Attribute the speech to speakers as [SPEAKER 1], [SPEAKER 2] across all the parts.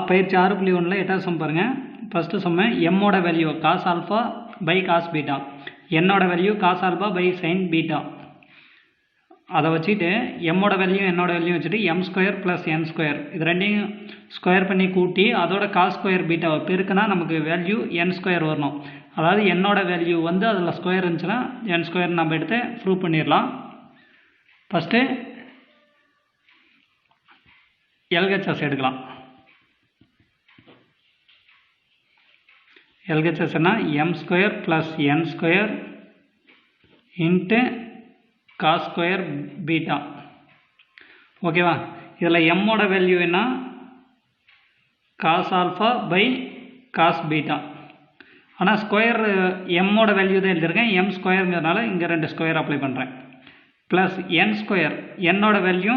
[SPEAKER 1] பயிற்சி 6.1 8வது சம் பாருங்கள். ஃபஸ்ட்டு சம்மு எம்மோட value cos alpha by cos beta, என்னோட value cos alpha by sine beta. அதை வச்சுட்டு எம்மோட வேல்யூ என்னோட வேல்யூ வச்சுட்டு M square plus N square இது ரெண்டையும் ஸ்கொயர் பண்ணி கூட்டி அதோட காஸ் ஸ்கொயர் பீட்டாவை பெருக்குனா நமக்கு வேல்யூ என் ஸ்கொயர் வரணும். அதாவது என்னோட வேல்யூ வந்து அதில் ஸ்கொயர் இருந்துச்சுன்னா என் ஸ்கொயர் நம்ம எடுத்து ப்ரூவ் பண்ணிடலாம். ஃபஸ்ட்டு எல்ஹெச்எஸ் எடுக்கலாம். எல்ஹெச்எஸ்னா M square plus N square into cos square beta. ஓகேவா? இதில் எம்மோட வேல்யூ என்ன? Cos alpha by cos beta. ஆனால் ஸ்கொயர் எம்மோட வேல்யூ தான் எழுதியிருக்கேன். எம் ஸ்கொயருங்கிறதுனால இங்கே 2 ஸ்கொயர் அப்ளை பண்ணுறேன். ப்ளஸ் என் ஸ்கொயர் என்னோட value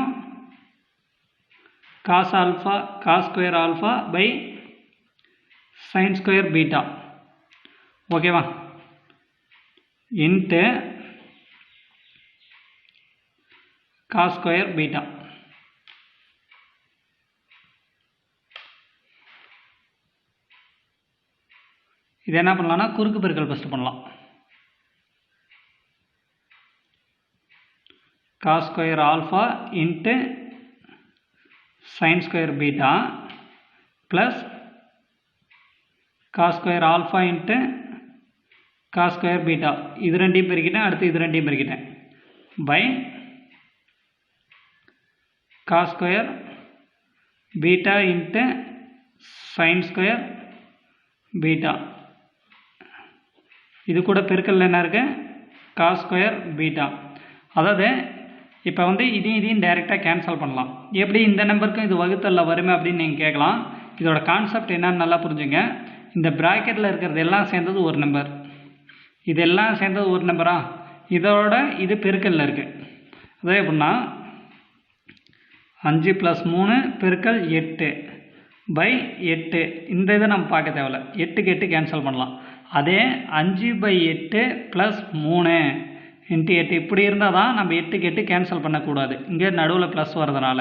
[SPEAKER 1] cos alpha cos square alpha by sine square beta. ஓகேவா? Into cos square beta. இது என்ன பண்ணலாம்னா குறுக்கு பெருக்கல் ஃபஸ்ட்டு பண்ணலாம். Cos square alpha into sine square beta plus cos square alpha into cos square beta. இது ரெண்டையும் பெருக்கிட்டேன். அடுத்து இது ரெண்டையும் பெருக்கிட்டேன் by cos square beta into sine square beta. இது கூட பெருக்கல் என்ன இருக்குது? Cos square beta. அதாவது இப்போ வந்து இதையும் டைரெக்டாக கேன்சல் பண்ணலாம். எப்படி இந்த நம்பருக்கும் இது வகுத்தலில் வருமே அப்படின்னு நீங்கள் கேட்கலாம். இதோட கான்செப்ட் என்னன்னு நல்லா புரிஞ்சுங்க. இந்த ப்ராக்கெட்டில் இருக்கிறது எல்லாம் சேர்ந்தது ஒரு நம்பர், இதெல்லாம் சேர்ந்தது ஒரு நம்பரா? இதோட இது பெருக்கல்ல இருக்குது. அதே எப்படின்னா 5 + 3 பெருக்கல் 8 பை 8. இந்த இதை நம்ம பார்க்க தேவையில்ல. 8க்கு 8 கேன்சல் பண்ணலாம். அதே 5/8 + 3 × 8 இப்படி இருந்தால் தான் நம்ம 8க்கு 8 கேன்சல் பண்ணக்கூடாது. இங்கே நடுவில் ப்ளஸ் வரதுனால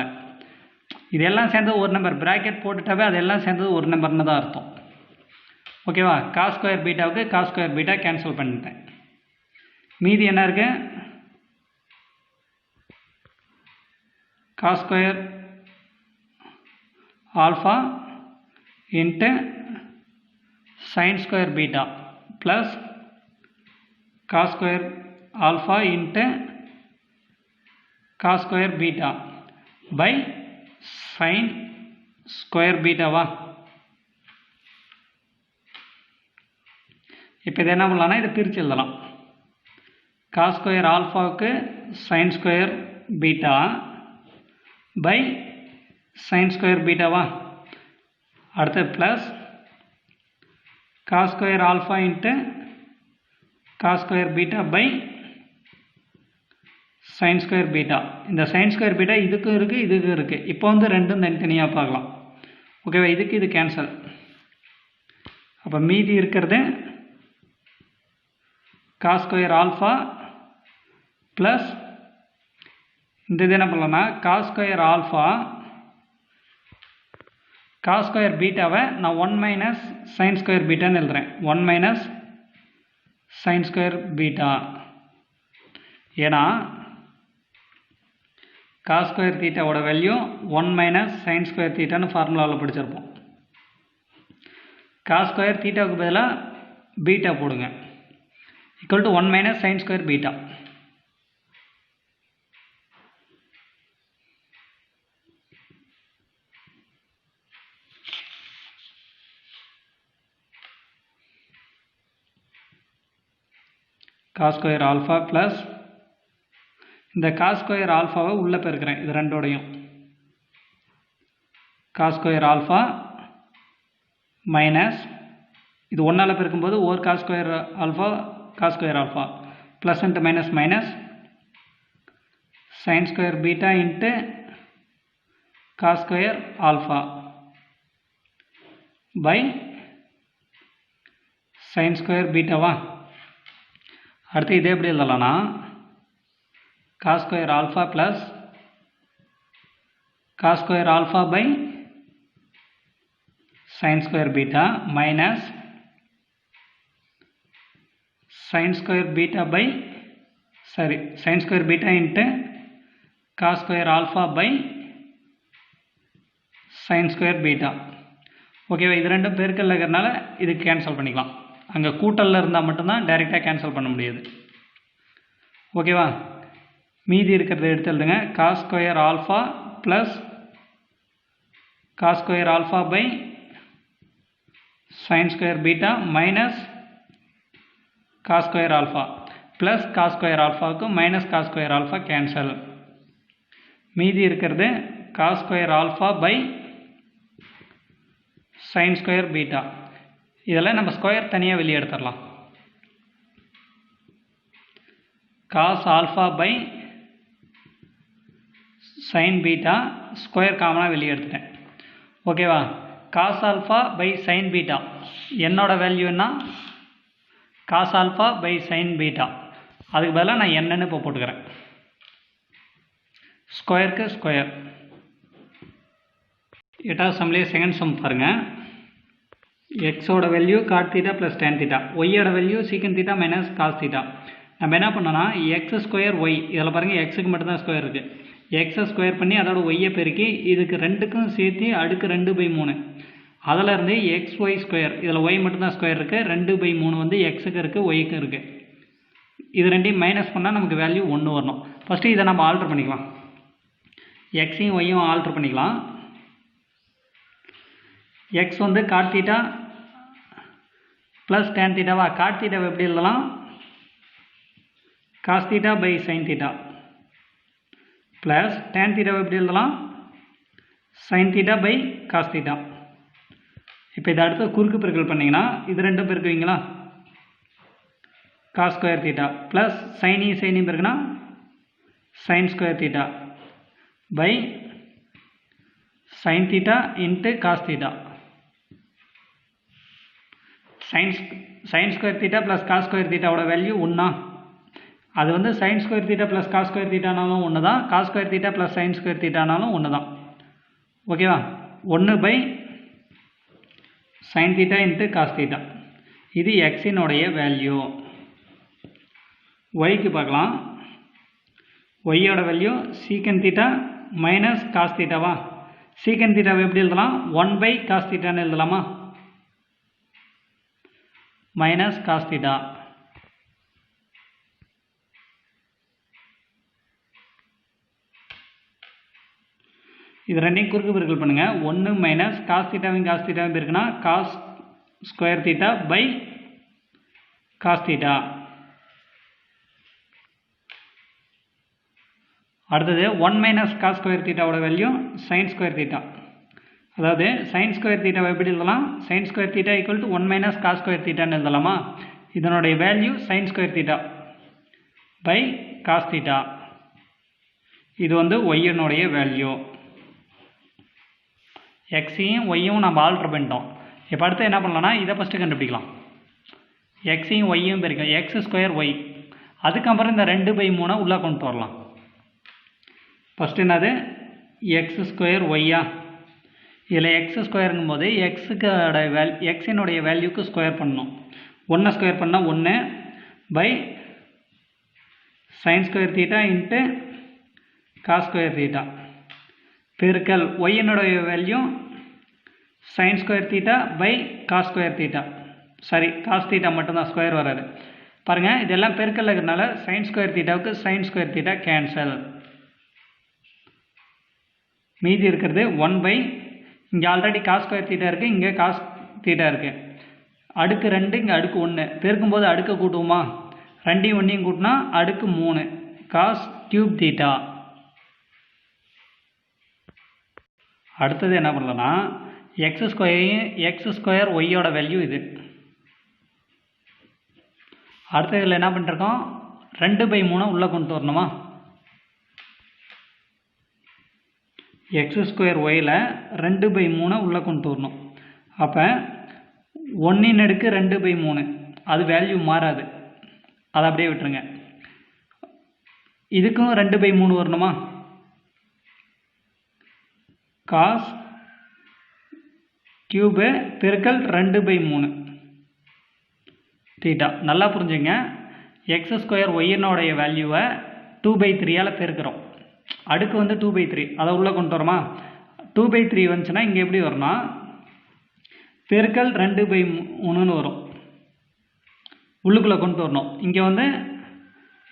[SPEAKER 1] இதெல்லாம் சேர்ந்தது ஒரு நம்பர். ப்ராக்கெட் போட்டுட்டாவே அதெல்லாம் சேர்ந்தது ஒரு நம்பர்னு தான் அர்த்தம். ஓகேவா? காஸ் ஸ்கொயர் பீட்டாவுக்கு காஸ் ஸ்கொயர் பீட்டா கேன்சல் பண்ணிட்டேன். மீதி என்ன இருக்கு? Cos square alpha into sine square beta plus cos square alpha into cos square beta by sine square பீட்டாவா? இப்போ இது என்ன பண்ணலாம்னா இதை பிரித்து எழுதலாம். காஸ் ஸ்கொயர் ஆல்ஃபாவுக்கு sine square beta by sine square பீட்டாவா? அடுத்து plus cos square alpha into cos square beta by sine square beta. இந்த சைன் ஸ்கொயர் பீட்டா இதுக்கும் இருக்குது இதுக்கும் இருக்குது. இப்போ வந்து ரெண்டும் தனித்தனியாக பார்க்கலாம். ஓகேவா? இதுக்கு இது கேன்சல். அப்போ மீதி இருக்கிறது காஸ் ஸ்கொயர் ஆல்ஃபா ப்ளஸ் இந்த இது என்ன பண்ணலாம்னா cos square alpha cos square பீட்டாவை நான் 1 - சைன் ஸ்கொயர் பீட்டான்னு எழுதுறேன். 1 - சைன் ஸ்கொயர் பீட்டா. ஏன்னா காஸ் ஸ்கொயர் தீட்டாவோட வேல்யூ 1 - சைன் ஸ்கொயர் தீட்டான்னு ஃபார்முலாவில் படிச்சிருப்போம். காஸ் ஸ்கொயர் தீட்டாவுக்கு பதிலாக பீட்டா போடுங்க. Equal to 1 - sine square beta. Cos square alpha plus இந்த காஸ் ஸ்கொயர் ஆல்ஃபாவை உள்ளே பெருக்கிறேன். இது ரெண்டோடையும் காஸ் ஸ்கொயர் ஆல்ஃபா மைனஸ் இது 1ஆல் பெருக்கும்போது ஒரு cos square alpha cos square alpha plus into minus minus sine square beta into cos square alpha by sine square பீட்டாவா? அடுத்து இதே எப்படி எழுதலாம்னா cos square alpha plus cos square alpha by sin square beta minus sin square beta by sin square beta into cos square alpha by sin square beta. ஓகேவா, இது ரெண்டும் பெருக்கல்ல இருக்கிறனால இது cancel பண்ணிக்கலாம். அங்கே கூட்டலில் இருந்தால் மட்டும்தான் டைரெக்டாக கேன்சல் பண்ண முடியாது. ஓகேவா, மீதி இருக்கிறத எடுத்து எழுதுங்க. cos square alpha plus cos square alpha by sin square beta minus cos square alpha plus cos square alpha க்கு minus cos square alpha cancel. மீதி இருக்கிறது cos square alpha by sin square beta. இதெல்லாம் நம்ம square தனியாக வெளியே எடுத்துடலாம். cos alpha by sin beta square காமனாக வெளியே எடுத்துட்டேன். ஓகேவா, cos alpha by sin beta என்னோட வேல்யூ என்ன? cos alpha by sin beta. அதுக்கு பதிலாக நான் என்னன்னு இப்போ போட்டுக்கிறேன். ஸ்கொயருக்கு ஸ்கொயர். எட்டாவது சம்லேயே செகண்ட் சம் பாருங்கள். எக்ஸோட value cot theta plus tan theta, ஒய்யோட value secant theta minus cos theta. நம்ம என்ன பண்ணோன்னா எக்ஸ் ஸ்கொயர் ஒய், இதில் பாருங்கள் எக்ஸுக்கு மட்டும்தான் ஸ்கொயர் இருக்குது. எக்ஸை ஸ்கொயர் பண்ணி அதோட ஒய்யை பெருக்கி இதுக்கு ரெண்டுக்கும் சேர்த்து அடுக்கு 2/3. அதில் இருந்து எக்ஸ் ஒய் ஸ்கொயர், இதில் ஒய் மட்டும்தான் ஸ்கொயர் இருக்குது. 2/3 வந்து எக்ஸுக்கு இருக்குது ஒய்க்கும் இருக்குது. இது ரெண்டையும் மைனஸ் பண்ணால் நமக்கு வேல்யூ 1 வரணும். ஃபஸ்ட்டு இதை நம்ம ஆல்ட்ரு பண்ணிக்கலாம். எக்ஸையும் ஒய்யும் ஆல்ட்ரு பண்ணிக்கலாம். எக்ஸ் வந்து காட் தீட்டா ப்ளஸ் டேன் தீட்டாவா, காட் தீட்டாவை எப்படி எழுதலாம்? Cos theta by sine theta plus tan தீட்டாவை எப்படி எழுதலாம்? Sine theta by cos theta. இப்போ இதை அடுத்து குறுக்கு பெருக்கல் பண்ணிங்கன்னா இது ரெண்டும் பெருக்குவீங்களா? காஸ் ஸ்கொயர் தீட்டா ப்ளஸ் சைனையும் பெருக்குனா sine square theta by sine theta into cos theta. Sine square theta plus cos square தீட்டாவோட வேல்யூ 1. அது வந்து sign square theta plus cos square தீட்டானாலும் 1 தான், cos square theta plus sine square தீட்டானாலும் 1 தான். ஓகேவா, 1 by sine theta into cos theta. இது எக்ஸினுடைய வேல்யூ. ஒய்க்கு பார்க்கலாம். ஒய்யோட value secant theta minus cos தீட்டாவா, சீக்கன் தீட்டாவை எப்படி எழுதலாம்? 1 பை காஸ் தீட்டான்னு எழுதலாமா? Minus cos theta. இது ரெண்டையும் குறுக்கு பெருக்கல் பண்ணுங்கள். 1 மைனஸ் காஸ் தீட்டாவையும் இருக்குன்னா cos square theta by cos theta. அடுத்தது 1 மைனஸ் காஸ் ஸ்கொயர் தீட்டாவோட வேல்யூ சைன் ஸ்கொயர் தீட்டா. அதாவது சைன் ஸ்கொயர் தீட்டாவை எப்படி எழுதலாம்? Sine square theta equal to 1 minus cos square தீட்டான்னு எழுதலாமா? இதனுடைய value sine square theta by cos theta. இது வந்து ஒய்யனுடைய வேல்யூ. எக்ஸையும் ஒய்யும் நம்ம ஆல்ட்ரு பண்ணிட்டோம். இப்போ அடுத்து என்ன பண்ணலாம்னா இதை ஃபஸ்ட்டு கண்டுபிடிக்கலாம். எக்ஸையும் ஒய்யும் பெருக்க எக்ஸ் ஸ்கொயர் ஒய், அதுக்கப்புறம் இந்த 2/3 உள்ளே கொண்டு வரலாம். ஃபஸ்ட்டு என்னது? எக்ஸ் ஸ்கொயர் ஒய்யா, இதில் எக்ஸ் ஸ்கொயருங்கும் போது எக்ஸினுடைய வேல்யூக்கு ஸ்கொயர் பண்ணணும். 1 ஸ்கொயர் பண்ணால் 1 by sine square theta into cos square theta பெருக்கல் ஒய்யினுடைய value sine square theta by cos square theta. Sorry, cos theta மட்டும்தான், ஸ்கொயர் வராது. பாருங்கள், இதெல்லாம் பெருக்கல் இருக்கிறதுனால சைன் ஸ்கொயர் தீட்டாவுக்கு சைன் ஸ்கொயர் தீட்டா கேன்சல். மீதி இருக்கிறது 1 பை, இங்கே ஆல்ரெடி காஸ் ஸ்கொயர் தீட்டா இருக்குது, இங்கே காஸ் தீட்டா இருக்குது. அடுக்கு 2, இங்கே அடுக்கு 1. பெருக்கும்போது அடுக்க கூட்டுவோமா? 2யும் 1யும் கூட்டினா அடுக்கு 3 காஸ் கியூப் தீட்டா. அடுத்தது என்ன பண்ணலன்னா எக்ஸ் ஸ்கொயர் ஒய்யோட வேல்யூ இது. அடுத்த இதில் என்ன பண்ணிருக்கோம்? 2/3 உள்ளே கொண்டு வரணுமா? எக்ஸ் ஸ்கொயர் ஒயில் 2/3 உள்ளே கொண்டு வரணும். அப்போ 1/2 அது வேல்யூ மாறாது, அதை அப்படியே விட்டுருங்க. இதுக்கும் 2/3 வரணுமா? காஸ் கியூபு பெருக்கல் 2/3 தீட்டா. நல்லா புரிஞ்சுங்க. எக்ஸ் ஸ்கொயர் ஒய்யினுடைய வேல்யூவை 2/3 பெருக்கிறோம். அடுக்கு வந்து 2/3, அதை உள்ளே கொண்டு வரோமா? 2/3 வந்துச்சுன்னா இங்கே எப்படி வரும்னா பெருக்கல் 2/3 வரும். உள்ளுக்குள்ளே கொண்டு வரணும். இங்கே வந்து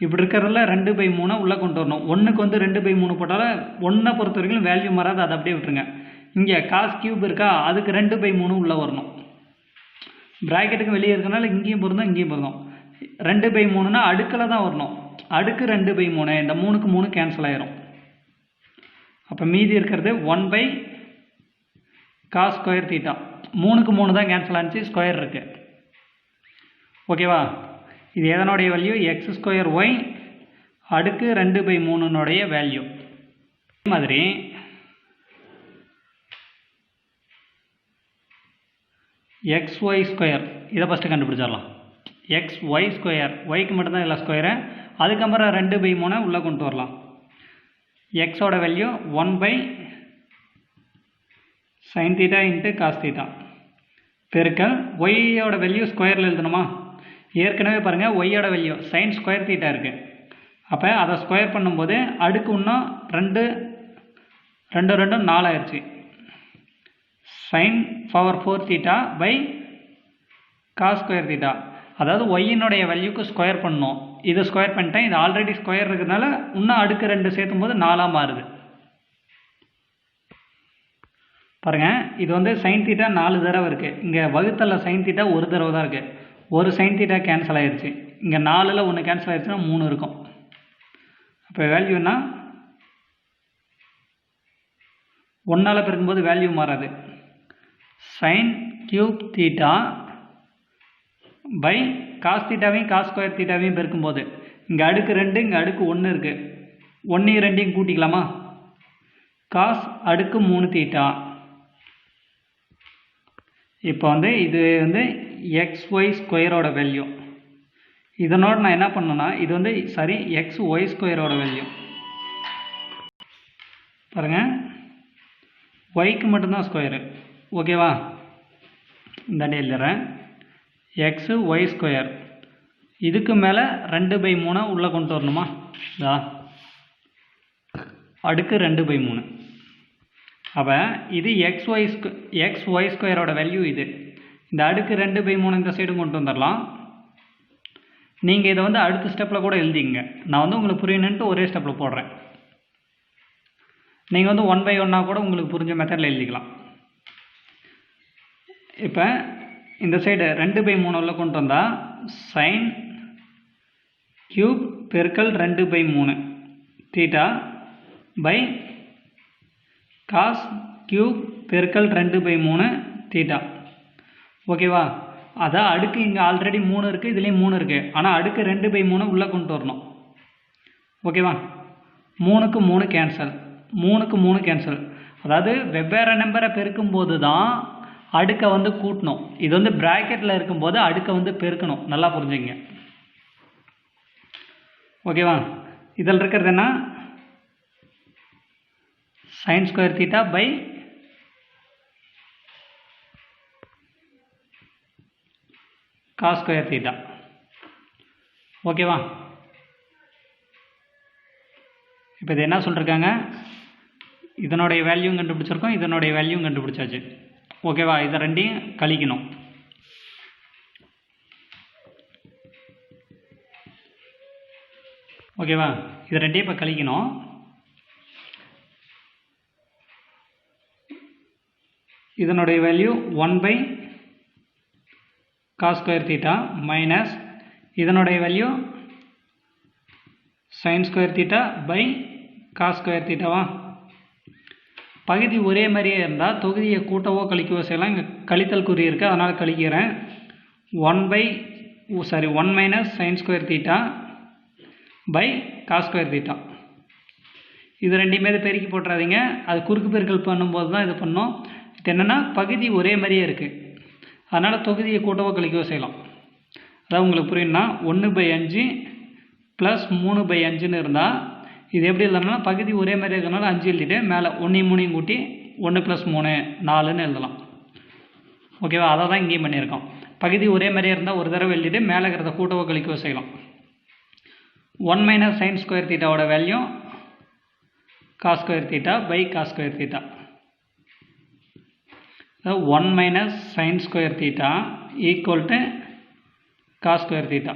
[SPEAKER 1] இப்படி இருக்கிறதுல 2/3 உள்ளே கொண்டு வரணும். ஒன்றுக்கு வந்து 2/3 போட்டாலும் ஒன்றை பொறுத்த வரைக்கும் வேல்யூ மாறாது, அதை அப்படியே விட்டுருங்க. இங்கே காஸ் கியூப் இருக்கா, அதுக்கு 2/3 உள்ளே வரணும். ப்ராக்கெட்டுக்கு வெளியே இருக்கிறனால இங்கேயும் பொருந்தும் இங்கேயும் பொருந்தும். 2/3னா அடுக்கில் தான் வரணும். அடுக்கு 2/3, இந்த 3க்கு 3 கேன்சல் ஆயிரும். அப்போ மீதி இருக்கிறது 1 cos ஸ்கொயர் தீட்டா. 3க்கு 3 தான் கேன்சல் ஆனிச்சு, ஸ்கொயர் இருக்குது. ஓகேவா? இது எதனுடைய வேல்யூ? எக்ஸ் ஸ்கொயர் ஒய் அடுக்கு 2/3 வேல்யூ. அதே மாதிரி எக்ஸ் ஒய் ஸ்கொயர், இதை ஃபஸ்ட்டு கண்டுபிடிச்சிடலாம். எக்ஸ் ஒய் ஸ்கொயர், ஒய்க்கு மட்டும்தான் இல்லை ஸ்கொயரு. அதுக்கப்புறம் 2/3 உள்ளே கொண்டு வரலாம். எக்ஸோட value 1 sin theta into cos theta பெருக்கல் ஒய்யோட வேல்யூ ஸ்கொயரில் எழுதணுமா? ஏற்கனவே பாருங்கள் ஒய்யோட வேல்யூ சைன் ஸ்கொயர் தீட்டா இருக்குது. அப்போ அதை ஸ்கொயர் பண்ணும்போது அடுக்கு இன்னும் 2 4 ஆயிடுச்சு. sin power 4 theta by cos square theta. அதாவது ஒய்யினுடைய வேல்யூக்கு ஸ்கொயர் பண்ணணும். இது ஸ்கொயர் பண்ணிட்டேன். இது ஆல்ரெடி ஸ்கொயர் இருக்கிறதுனால இன்னும் அடுக்கு 2 சேர்த்தும் போது 4 மாறுது. பாருங்கள், இது வந்து சைன் தீட்டா 4 தடவை இருக்குது. இங்கே வகுத்தல சைன் தீட்டா 1 தடவை தான் இருக்குது. ஒரு சைன் தீட்டா கேன்சல் ஆயிடுச்சு. இங்கே 4ல் 1 கேன்சல் ஆயிடுச்சுன்னா 3 இருக்கும். அப்போ வேல்யூனா 1ஆல் பெருக்கும்போது வேல்யூ மாறாது. Sine cube theta by cos தீட்டாவையும் காஸ் ஸ்கொயர் தீட்டாவையும் பெருக்கும்போது இங்கே அடுக்கு 2, இங்கே அடுக்கு 1 இருக்குது. 1 2 கூட்டிக்கலாமா? காஸ் அடுக்கு 3 தீட்டா. இப்போ வந்து இது வந்து எக்ஸ் ஒய் ஸ்கொயரோட வேல்யூ. இதனோட நான் என்ன பண்ணேன்னா இது வந்து எக்ஸ் ஒய் ஸ்கொயரோட வேல்யூ. பாருங்கள், ஒய்க்கு மட்டும்தான் ஸ்கொயரு. ஓகேவா? இந்த எழுதுறேன். எக்ஸு ஒய் ஸ்கொயர், இதுக்கு மேலே 2/3 உள்ளே கொண்டு வரணுமா? இதா அடுக்கு 2/3. அப்போ இது எக்ஸ் ஒய் ஸ்கொயரோட வேல்யூ. இது இந்த அடுக்கு 2/3 இந்த சைடும் கொண்டு வந்துடலாம். நீங்கள் இதை வந்து அடுத்த ஸ்டெப்பில் கூட எழுதிங்க. நான் வந்து உங்களுக்கு புரியணுன்ட்டு ஒரே ஸ்டெப்பில் போடுறேன். நீங்கள் வந்து 1/1 கூட உங்களுக்கு புரிஞ்ச மெத்தடில் எழுதிக்கலாம். இப்போ இந்த சைடு 2/3 உள்ள கொண்டு வந்தால் சைன் கியூப் பெருக்கல் 2/3 தீட்டா பை காஸ் கியூப் பெருக்கல் 2/3 தீட்டா. ஓகேவா? அதான் அடுக்கு இங்கே ஆல்ரெடி 3 இருக்குது, இதுலேயும் 3 இருக்குது. ஆனால் அடுக்கு 2/3 உள்ளே கொண்டு வரணும். ஓகேவா? 3க்கு 3 கேன்சல், 3க்கு 3 கேன்சல். அதாவது வெவ்வேறு நம்பரை பெருக்கும்போது தான் அடுக்கை வந்து கூட்டணும். இது வந்து ப்ராக்கெட்டில் இருக்கும்போது அடுக்கை வந்து பெருக்கணும். நல்லா புரிஞ்சுங்க. ஓகேவா? இதில் இருக்கிறது என்ன? Sine square theta by cos square theta. ஓகேவா? இப்போ இது என்ன சொல்லியிருக்காங்க? இதனுடைய வேல்யூ கண்டுபிடிச்சிருக்கோம், இதனுடைய வேல்யூ கண்டுபிடிச்சாச்சு. ஓகேவா? இதை ரெண்டையும் கழிக்கணும். ஓகேவா? இது ரெண்டையும் இப்போ கழிக்கணும். இதனுடைய value 1 cos square theta minus இதனுடைய value sin square theta by cos square தீட்டாவா? பகுதி ஒரே மாதிரியே இருந்தால் தொகுதியை கூட்டவோ கழிக்கவோ செய்யலாம். இங்கே கழித்தல் குறி இருக்குது, அதனால் கழிக்கிறேன். 1 minus sin square theta by cos square theta. இது ரெண்டையுமே பெருக்கி போட்டுறாதீங்க, அது குறுக்கு பெருக்கல் பண்ணும்போது தான் இது பண்ணோம். இது என்னென்னா பகுதி ஒரே மாதிரியே இருக்குது, அதனால் தொகுதியை கூட்டவோ கழிக்கவோ செய்யலாம். அதாவது உங்களுக்கு புரியணும்னா 1/5 ப்ளஸ் 3/5ன்னு இருந்தால் இது எப்படி எழுதணும்னா பகுதி ஒரே மாதிரி இருக்கிறனால 5 எழுதிட்டு மேலே 1 3 கூட்டி 1 + 3 4ன்னு எழுதலாம். ஓகேவா, அதை தான் இங்கேயும் பண்ணியிருக்கோம். பகுதி ஒரே மாதிரியே இருந்தால் ஒரு தடவை எழுதிட்டு மேலே இருக்கிறத கூட்டவோ கழிக்கவோ செய்யலாம். 1 மைனஸ் சைன் ஸ்கொயர் தீட்டாவோட value cos square theta by cos square theta. 1 minus sine square theta equal to cos square theta.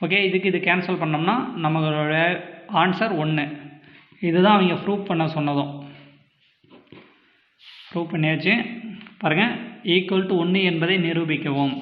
[SPEAKER 1] Okay, இதுக்கு இது கேன்சல் பண்ணோம்னா நம்மளோட ஆன்சர் 1. இதுதான் அவங்க ப்ரூவ் பண்ண சொன்னதும். ப்ரூவ் பண்ணியாச்சு பாருங்கள். ஈக்குவல் டு 1 என்பதை நிரூபிக்கவும்.